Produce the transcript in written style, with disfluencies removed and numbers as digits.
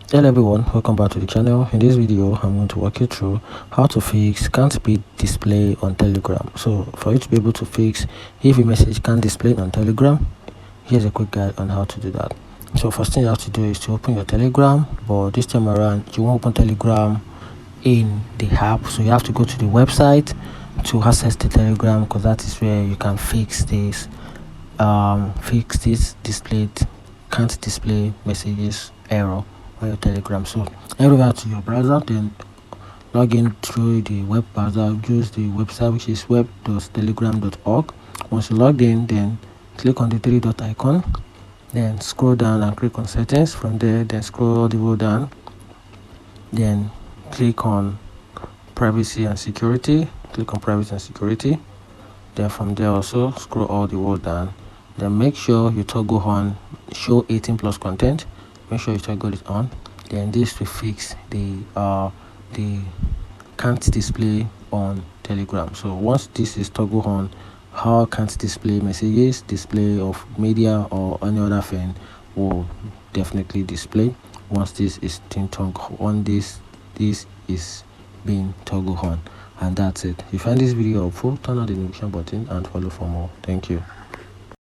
Hello everyone, welcome back to the channel. In this video I'm going to walk you through how to fix can't be display on Telegram. So for you to be able to fix if a message can't display on Telegram, here's a quick guide on how to do that. So first thing you have to do is to open your Telegram, but this time around you won't open Telegram in the app, so you have to go to the website to access the Telegram, because that is where you can fix this displayed can't display messages error on your Telegram. So head over to your browser, then log in through the web browser. Use the website, which is web.telegram.org. Once you logged in, then click on the three dot icon, then scroll down and click on settings. From there, then scroll all the way down, then click on privacy and security. Click on privacy and security. Then from there also scroll all the way down, then make sure you toggle on show 18+ content. Make sure you toggle it on. Then this will fix the can't display on Telegram. So once this is toggled on, how can't display messages, display of media or any other thing will definitely display once this is toggled on. This is being toggled on, and that's it. If you find this video helpful, turn on the notification button and follow for more. Thank you.